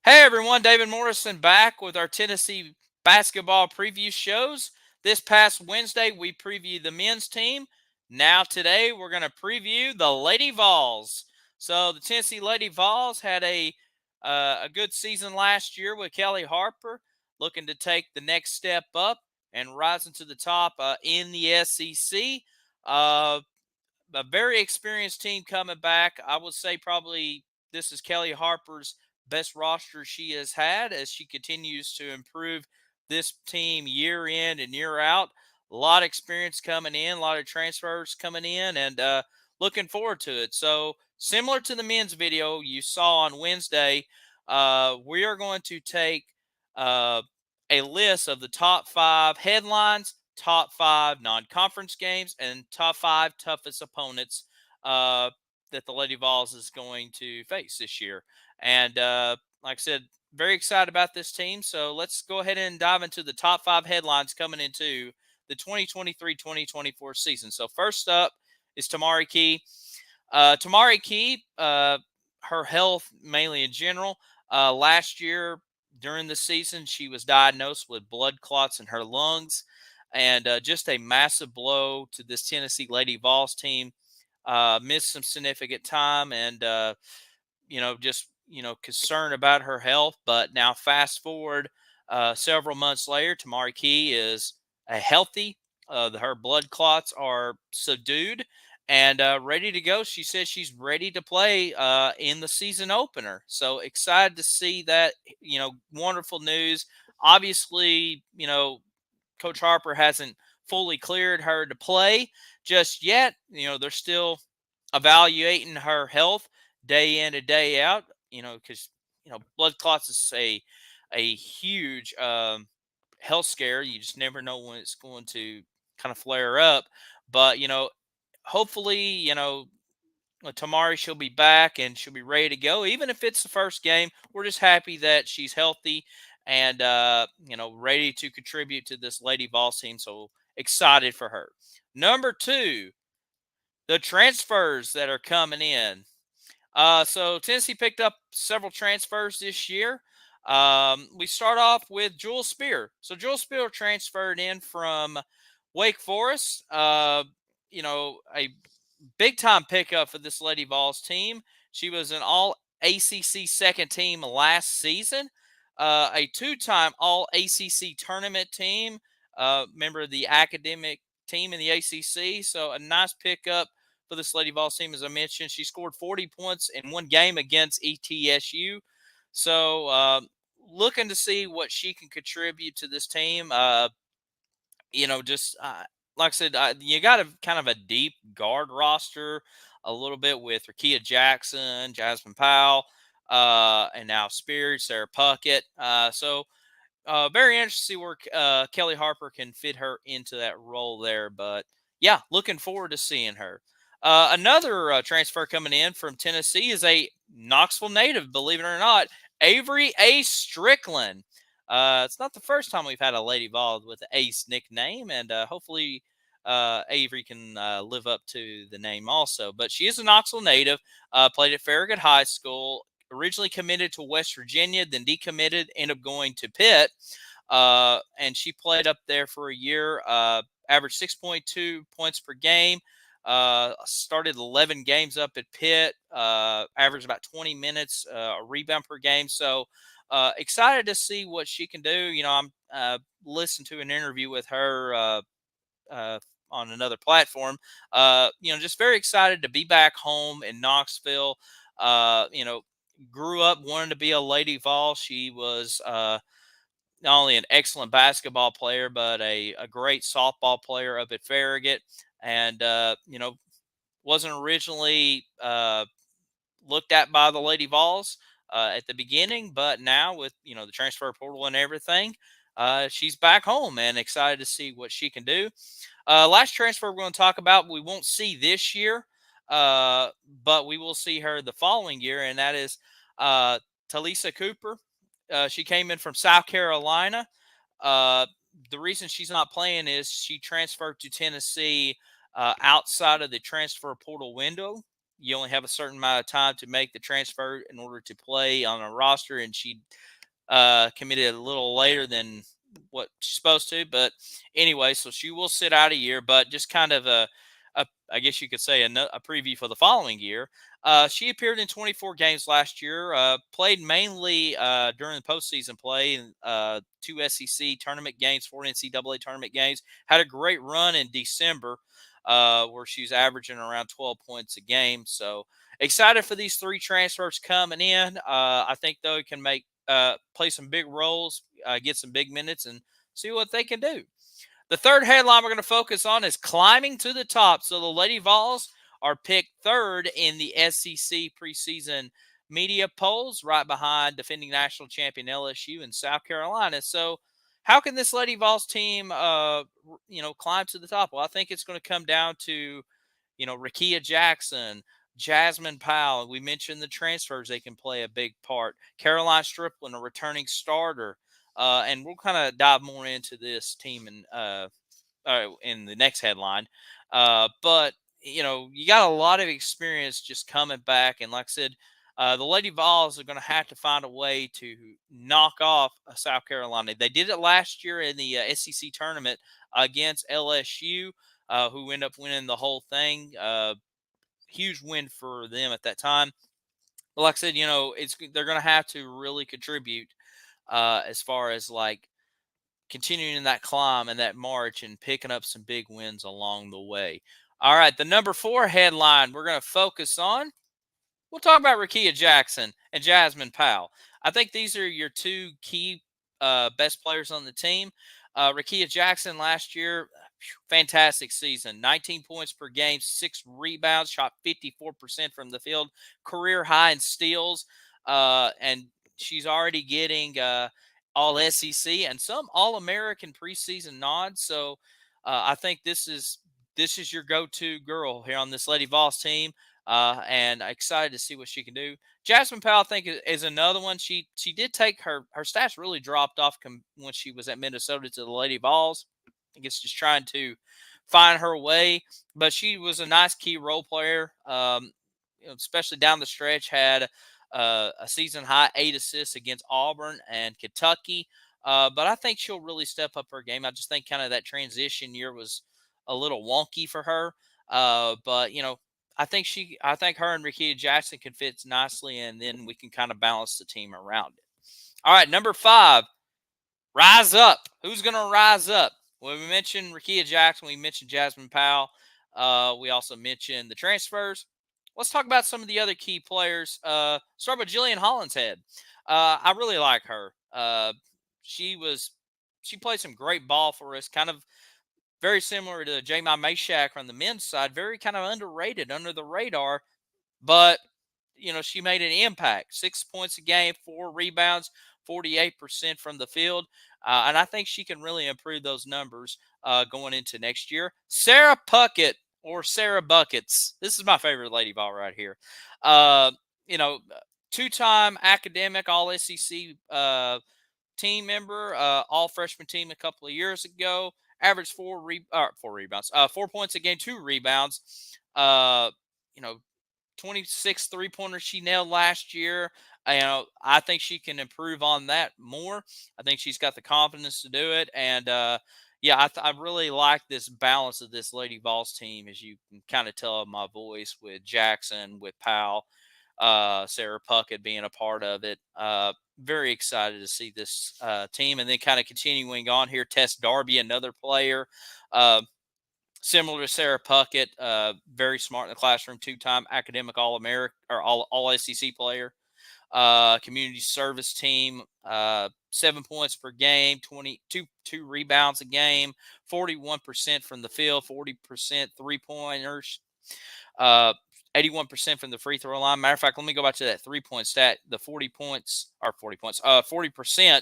Hey everyone, David Morrison back with our Tennessee basketball preview shows. This past Wednesday, we previewed the men's team. Now, today, we're going to preview the Lady Vols. So, the Tennessee Lady Vols had a good season last year with Kelly Harper, looking to take the next step up and rising to the top in the SEC. Uh, a very experienced team coming back. I would say probably this is Kelly Harper's best roster she has had as she continues to improve this team year in and year out. A lot of experience coming in, a lot of transfers coming in, and looking forward to it. So, similar to the men's video you saw on Wednesday, we are going to take uh, a list of the top 5 headlines, top 5 non-conference games, and top 5 toughest opponents uh, that the Lady Vols is going to face this year. And like I said, very excited about this team. So let's go ahead and dive into the top 5 headlines coming into the 2023-2024 season. So first up is Tamari Key. Tamari Key, her health mainly in general. Last year during the season, she was diagnosed with blood clots in her lungs, and just a massive blow to this Tennessee Lady Vols team. Missed some significant time, and just concerned about her health. But now, fast forward several months later, Tamari Key is a healthy. Her blood clots are subdued and ready to go. She says she's ready to play in the season opener. So excited to see that. Wonderful news. Obviously, Coach Harper hasn't fully cleared her to play just yet. They're still evaluating her health day in and day out. Because blood clots is a huge health scare. You just never know when it's going to kind of flare up. But hopefully, Tamari, she'll be back and she'll be ready to go. Even if it's the first game, we're just happy that she's healthy and ready to contribute to this Lady Vols team. So excited for her. Number 2, the transfers that are coming in. So Tennessee picked up several transfers this year. We start off with Jewel Spear. So Jewel Spear transferred in from Wake Forest. A big time pickup for this Lady Vols team. She was an All ACC second team last season, a 2-time All ACC tournament team, member of the academic team in the ACC. So a nice pickup for this Lady Vols team. As I mentioned, she scored 40 points in one game against ETSU. So looking to see what she can contribute to this team. Just like I said, you got a kind of a deep guard roster a little bit with Rakia Jackson, Jasmine Powell, and now Spears, Sarah Puckett. So very interesting to see where Kelly Harper can fit her into that role there. But yeah, looking forward to seeing her. Another transfer coming in from Tennessee is a Knoxville native, believe it or not, Avery A. Strickland. It's not the first time we've had a Lady Vol with the Ace nickname, and hopefully Avery can live up to the name also. But she is a Knoxville native, played at Farragut High School, originally committed to West Virginia, then decommitted, ended up going to Pitt, and she played up there for a year, averaged 6.2 points per game. Started 11 games up at Pitt, averaged about 20 minutes, a rebound per game. So excited to see what she can do. I'm listened to an interview with her on another platform. Just very excited to be back home in Knoxville. Grew up wanting to be a Lady Vol. She was not only an excellent basketball player, but a great softball player up at Farragut. And, wasn't originally looked at by the Lady Vols at the beginning, but now with, the transfer portal and everything, she's back home and excited to see what she can do. Last transfer we're going to talk about, we won't see this year, but we will see her the following year, and that is Talisa Cooper. She came in from South Carolina. The reason she's not playing is she transferred to Tennessee outside of the transfer portal window. you only have a certain amount of time to make the transfer in order to play on a roster, and she committed a little later than what she's supposed to. But anyway, so she will sit out a year, but just kind of a I guess you could say a preview for the following year. She appeared in 24 games last year, played mainly during the postseason play in 2 SEC tournament games, 4 NCAA tournament games. Had a great run in December where she was averaging around 12 points a game. So excited for these three transfers coming in. I think, though, it can play some big roles, get some big minutes, and see what they can do. The third headline we're going to focus on is climbing to the top. So the Lady Vols are picked third in the SEC preseason media polls, right behind defending national champion LSU and South Carolina. So how can this Lady Vols team, climb to the top? Well, I think it's going to come down to, Rakia Jackson, Jasmine Powell. We mentioned the transfers; they can play a big part. Caroline Strickland, a returning starter. And we'll kind of dive more into this team in the next headline. But you got a lot of experience just coming back, and like I said, the Lady Vols are going to have to find a way to knock off South Carolina. They did it last year in the SEC tournament against LSU, who ended up winning the whole thing. Huge win for them at that time. But like I said, they're going to have to really contribute as far as like continuing that climb and that march and picking up some big wins along the way. All right, the number 4 headline we're going to focus on. We'll talk about Rakia Jackson and Jasmine Powell. I think these are your two key best players on the team. Rakia Jackson last year, fantastic season. 19 points per game, 6 rebounds, shot 54% from the field, career high in steals, and she's already getting all SEC and some All American preseason nods. So I think this is your go-to girl here on this Lady Vols team, and excited to see what she can do. Jasmine Powell, I think, is another one. She did take her stats really dropped off when she was at Minnesota to the Lady Vols. I guess just trying to find her way, but she was a nice key role player, especially down the stretch. Had a season high 8 assists against Auburn and Kentucky. But I think she'll really step up her game. I just think kind of that transition year was a little wonky for her. But I think her and Rakia Jackson can fit nicely, and then we can kind of balance the team around it. All right, number 5, rise up. Who's going to rise up? Well, we mentioned Rakia Jackson. We mentioned Jasmine Powell. We also mentioned the transfers. Let's talk about some of the other key players. Start with Jillian Hollinshead. I really like her. She played some great ball for us, kind of very similar to J-My Meshack on the men's side, very kind of underrated, under the radar, but she made an impact. 6 points a game, 4 rebounds, 48% from the field. And I think she can really improve those numbers going into next year. Sarah Puckett, or Sarah Buckets. This is my favorite Lady Ball right here. Uh, you know, 2-time academic All SEC team member, all freshman team a couple of years ago. Averaged 4 rebounds, 4 points a game, 2 rebounds. Uh, you know, 26 three-pointers she nailed last year. I think she can improve on that more. I think she's got the confidence to do it. And, I really like this balance of this Lady Vols team, as you can kind of tell in my voice, with Jackson, with Powell, Sarah Puckett being a part of it. Very excited to see this team. And then kind of continuing on here, Tess Darby, another player. Similar to Sarah Puckett, very smart in the classroom, 2-time academic All-American or all SEC player. Community service team, 7 points per game, 22 rebounds a game, 41% from the field, 40% three-pointers, uh, 81% from the free throw line. Matter of fact, let me go back to that 3-point stat. The 40 points, 40%,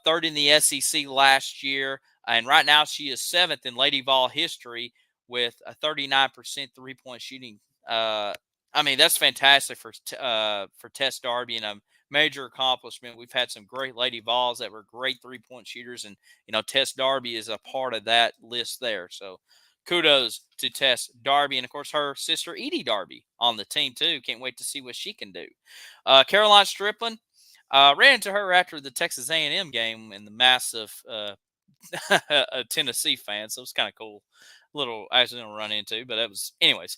third in the SEC last year. And right now she is 7th in Lady Vol history with a 39% three-point shooting. That's fantastic for Tess Darby, and a major accomplishment. We've had some great Lady Vols that were great three-point shooters, and Tess Darby is a part of that list there. So kudos to Tess Darby, and of course her sister Edie Darby on the team too. Can't wait to see what she can do. Caroline Strickland, ran into her after the Texas A&M game in the massive Tennessee fan, so it was kind of cool. Little accidental run into, but it was anyways.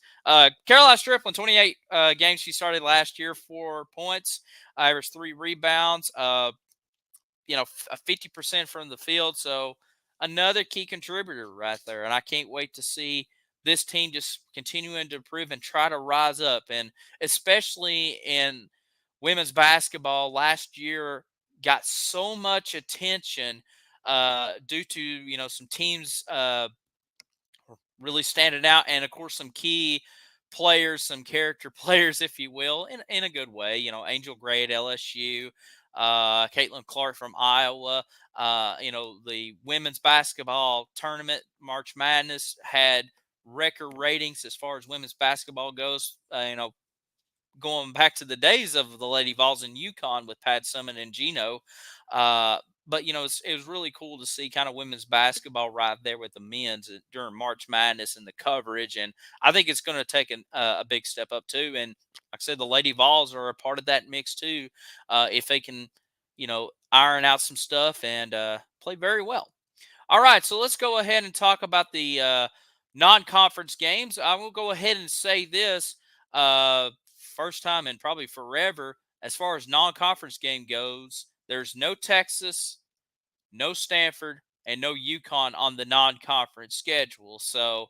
Caroline Strickland, 28 games she started last year, 4 points, averaged 3 rebounds. 50% from the field. So another key contributor right there. And I can't wait to see this team just continuing to improve and try to rise up. And especially in women's basketball, last year got so much attention due to, some teams really standing out. And of course, some key players, some character players, if you will, in a good way. Angel Gray at LSU, Caitlin Clark from Iowa. The women's basketball tournament, March Madness, had record ratings as far as women's basketball goes. Going back to the days of the Lady Vols in UConn with Pat Summitt and Gino. But it was really cool to see kind of women's basketball right there with the men's during March Madness and the coverage. And I think it's going to take a big step up too. And like I said, the Lady Vols are a part of that mix too. If they can, iron out some stuff and play very well. All right, so let's go ahead and talk about the non-conference games. I will go ahead and say this first time in probably forever, as far as non-conference game goes, there's no Texas, no Stanford, and no UConn on the non-conference schedule. So,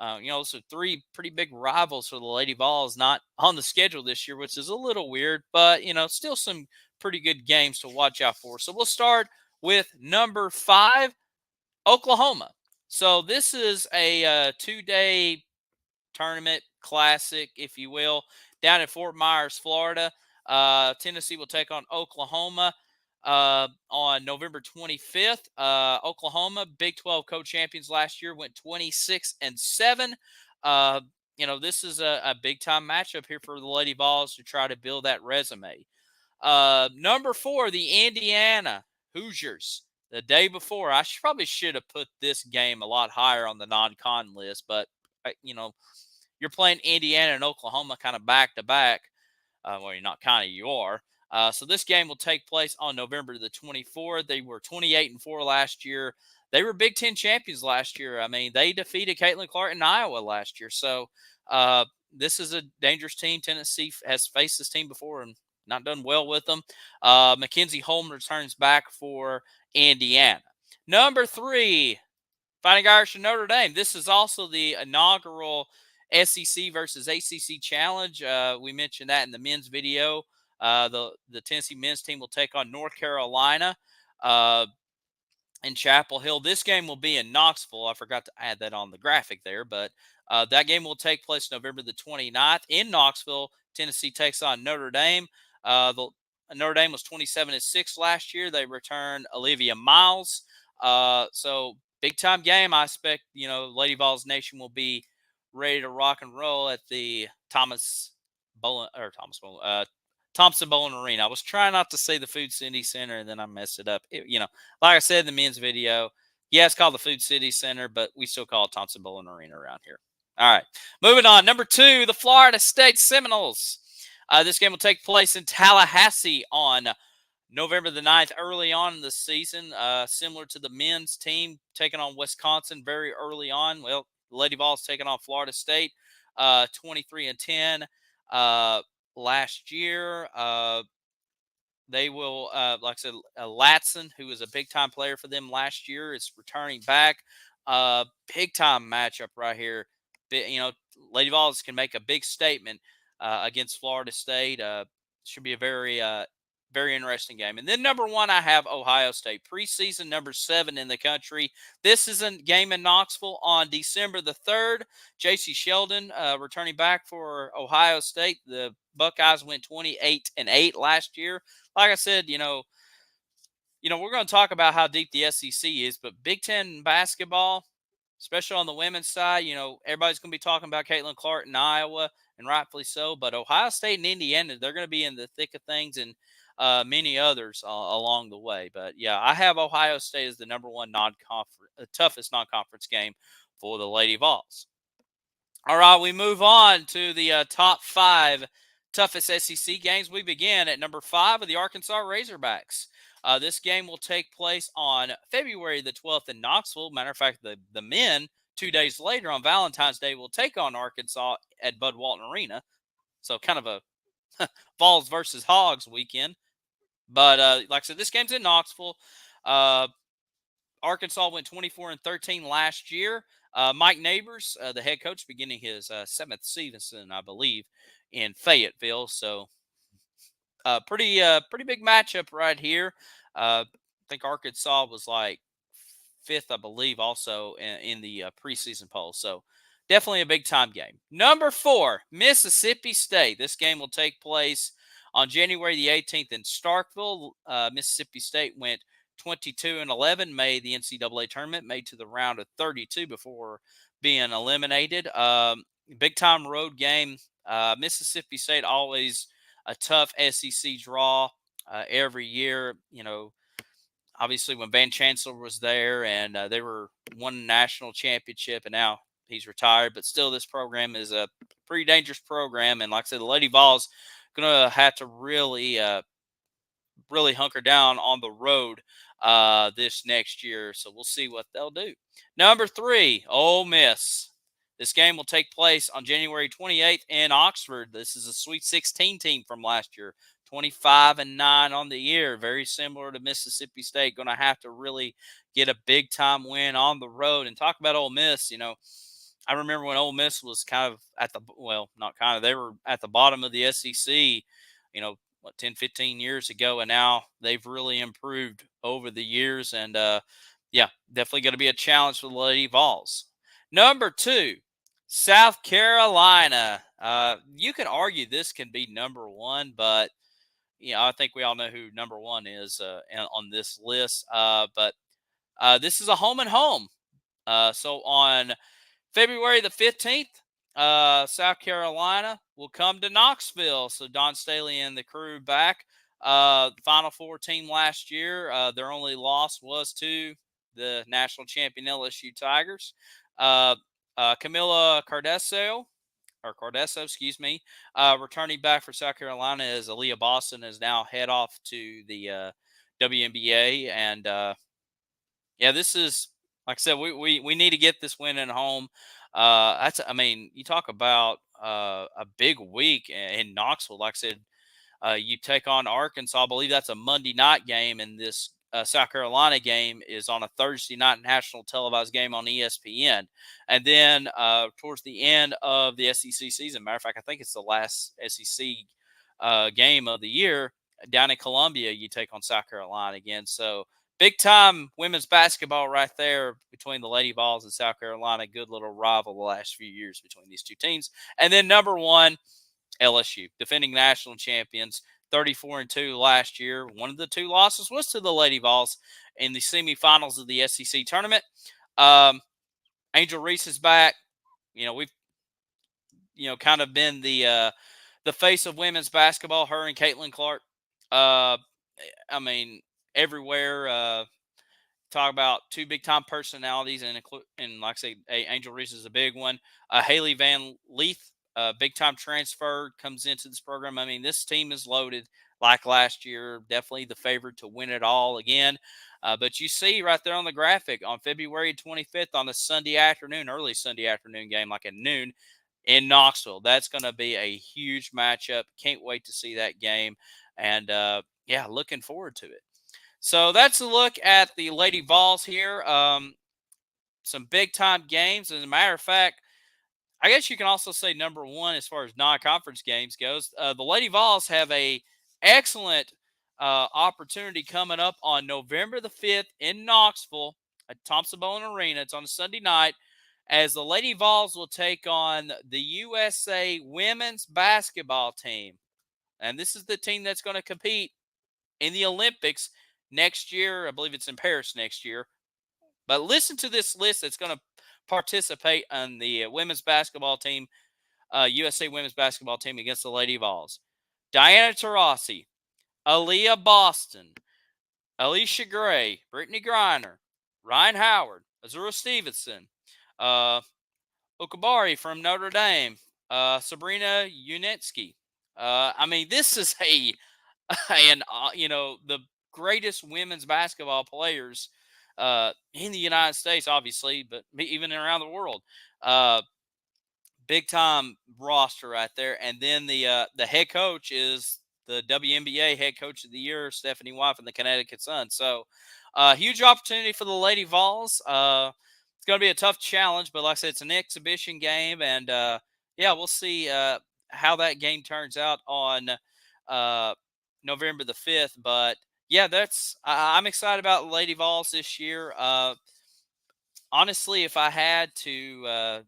so 3 pretty big rivals for the Lady Vols not on the schedule this year, which is a little weird, but, still some pretty good games to watch out for. So we'll start with number 5, Oklahoma. So this is a 2-day tournament classic, if you will, down in Fort Myers, Florida. Tennessee will take on Oklahoma on November 25th. Oklahoma, Big 12 co-champions last year, went 26-7. This is a big-time matchup here for the Lady Vols to try to build that resume. Number 4, the Indiana Hoosiers. The day before, I probably should have put this game a lot higher on the non-con list, but you're playing Indiana and Oklahoma kind of back to back. Well, you're not kind of, you are. So this game will take place on November the 24th. They were 28-4 last year. They were Big Ten champions last year. I mean, they defeated Caitlin Clark in Iowa last year. So this is a dangerous team. Tennessee has faced this team before and not done well with them. Mackenzie Holm returns back for Indiana. Number 3, Fighting Irish and Notre Dame. This is also the inaugural SEC versus ACC challenge. We mentioned that in the men's video. The Tennessee men's team will take on North Carolina in Chapel Hill. This game will be in Knoxville. I forgot to add that on the graphic there, but that game will take place November the 29th in Knoxville. Tennessee takes on Notre Dame. Notre Dame was 27-6 last year. They returned Olivia Miles. So big time game. I expect, Lady Vols Nation will be ready to rock and roll at the Thompson Bowling Arena. I was trying not to say the Food City Center, and then I messed it up. Like I said in the men's video, yeah, it's called the Food City Center, but we still call it Thompson Bowling Arena around here. All right, moving on. Number 2, the Florida State Seminoles. This game will take place in Tallahassee on November the 9th, early on in the season, similar to the men's team taking on Wisconsin very early on. Well, the Lady Vols taking on Florida State, 23-10 last year. They will, like I said, Latson, who was a big-time player for them last year, is returning back. Big-time matchup right here. Lady Vols can make a big statement against Florida State. Should be a very very interesting game. And then number 1, I have Ohio State, preseason number 7 in the country. This is a game in Knoxville on December the 3rd. J.C. Sheldon returning back for Ohio State. The Buckeyes went 28-8 last year. Like I said, we're going to talk about how deep the SEC is, but Big Ten basketball, especially on the women's side, everybody's going to be talking about Caitlin Clark in Iowa, and rightfully so. But Ohio State and Indiana, they're going to be in the thick of things, and many others along the way. But yeah, I have Ohio State as the number 1 toughest non-conference game for the Lady Vols. All right, we move on to the top 5 toughest SEC games. We begin at number 5 with the Arkansas Razorbacks. This game will take place on February the 12th in Knoxville. Matter of fact, the men 2 days later on Valentine's Day will take on Arkansas at Bud Walton Arena. So kind of a Vols versus Hogs weekend. But like I said, this game's in Knoxville. Arkansas went 24-13 last year. Mike Neighbors, the head coach, beginning his 7th season, I believe, in Fayetteville. So, pretty big matchup right here. I think Arkansas was like 5th, I believe, also in the preseason poll. So, definitely a big time game. Number 4, Mississippi State. This game will take place on January the 18th in Starkville. Mississippi State went 22-11, made the NCAA tournament, made to the round of 32 before being eliminated. Big time road game. Mississippi State always a tough SEC draw every year. You know, obviously when Van Chancellor was there and they won national championship, and now he's retired. But still, this program is a pretty dangerous program. And like I said, the Lady Vols going to have to really hunker down on the road this next year. So we'll see what they'll do. Number 3, Ole Miss. This game will take place on January 28th in Oxford. This is a Sweet 16 team from last year, 25-9 on the year. Very similar to Mississippi State. Going to have to really get a big time win on the road. And talk about Ole Miss, you know, I remember when Ole Miss was kind of not kind of, they were at the bottom of the SEC, you know, 10, 15 years ago, and now they've really improved over the years. And, definitely going to be a challenge for the Lady Vols. Number 2, South Carolina. You can argue this can be number 1, but, I think we all know who number 1 is on this list. But this is a home and home. So on February the 15th, South Carolina will come to Knoxville. So Don Staley and the crew back. Final Four team last year. Their only loss was to the national champion LSU Tigers. Camila Cardesso, excuse me, returning back for South Carolina as Aaliyah Boston is now head off to the WNBA. And this is, like I said, we need to get this win at home. You talk about a big week in Knoxville. Like I said, you take on Arkansas. I believe that's a Monday night game, and this South Carolina game is on a Thursday night national televised game on ESPN. And then towards the end of the SEC season, matter of fact, I think it's the last SEC game of the year, down in Columbia, you take on South Carolina again. So big time women's basketball right there between the Lady Vols and South Carolina. Good little rival the last few years between these two teams. And then number 1, LSU, defending national champions, 34-2 last year. One of the 2 losses was to the Lady Vols in the semifinals of the SEC tournament. Angel Reese is back. We've kind of been the face of women's basketball. Her and Caitlin Clark. Everywhere. Talk about 2 big time personalities, and like I say, Angel Reese is a big one. Haley Van Leith, big time transfer, comes into this program. This team is loaded like last year. Definitely the favorite to win it all again. But you see right there on the graphic on February 25th on a Sunday afternoon, early Sunday afternoon game, like at noon in Knoxville. That's going to be a huge matchup. Can't wait to see that game. And looking forward to it. So that's a look at the Lady Vols here. Some big time games. As a matter of fact, I guess you can also say number 1 as far as non-conference games goes. The Lady Vols have a excellent opportunity coming up on November the 5th in Knoxville at Thompson-Boling Arena. It's on a Sunday night, as the Lady Vols will take on the USA women's basketball team. And this is the team that's going to compete in the Olympics next year. I believe it's in Paris next year. But listen to this list that's going to participate on the women's basketball team, USA women's basketball team against the Lady Vols. Diana Taurasi, Aaliyah Boston, Alicia Gray, Brittany Griner, Ryan Howard, Azura Stevenson, uh, Okabari from Notre Dame, Sabrina Unetsky. I mean, this is and the greatest women's basketball players in the United States, obviously, but even around the world. Uh, Big time roster right there. And then the head coach is the WNBA head coach of the year, Stephanie White from the Connecticut Sun. So, huge opportunity for the Lady Vols. It's going to be a tough challenge, but like I said, it's an exhibition game, and yeah, we'll see how that game turns out on uh, November the 5th. But yeah, I'm excited about Lady Vols this year. Honestly, if I had to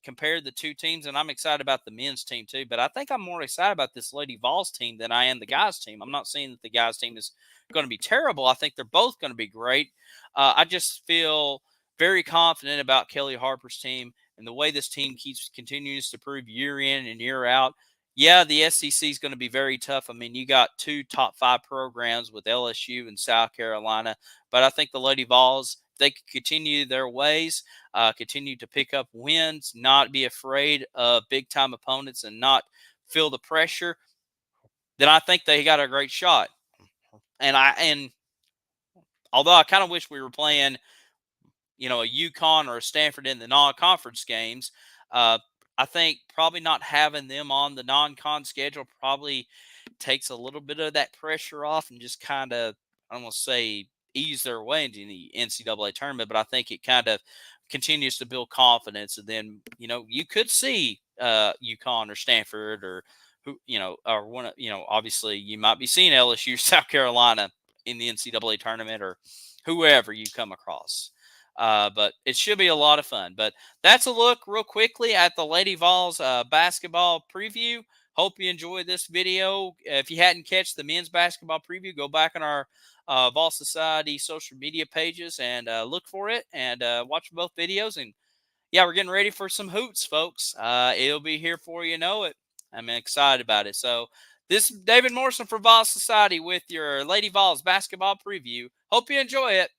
compare the two teams, and I'm excited about the men's team too. But I think I'm more excited about this Lady Vols team than I am the guys' team. I'm not saying that the guys' team is going to be terrible. I think they're both going to be great. I just feel very confident about Kelly Harper's team and the way this team continues to prove year in and year out. Yeah, the SEC is going to be very tough. I mean, you got two top 5 programs with LSU and South Carolina, but I think the Lady Vols, if they could continue their ways, continue to pick up wins, not be afraid of big time opponents, and not feel the pressure, then I think they got a great shot. And although I kind of wish we were playing, a UConn or a Stanford in the non-conference games, uh, I think probably not having them on the non-con schedule probably takes a little bit of that pressure off and just kind of, I don't want to say ease their way into the NCAA tournament, but I think it kind of continues to build confidence. And then, you could see UConn or Stanford or or one, obviously you might be seeing LSU, South Carolina in the NCAA tournament or whoever you come across. But it should be a lot of fun. But that's a look real quickly at the Lady Vols basketball preview. Hope you enjoyed this video. If you hadn't catch the men's basketball preview, go back on our Vol Society social media pages and look for it and watch both videos. And yeah, we're getting ready for some hoots, folks. It'll be here before you know it. I'm excited about it. So this is David Morrison for Vol Society with your Lady Vols basketball preview. Hope you enjoy it.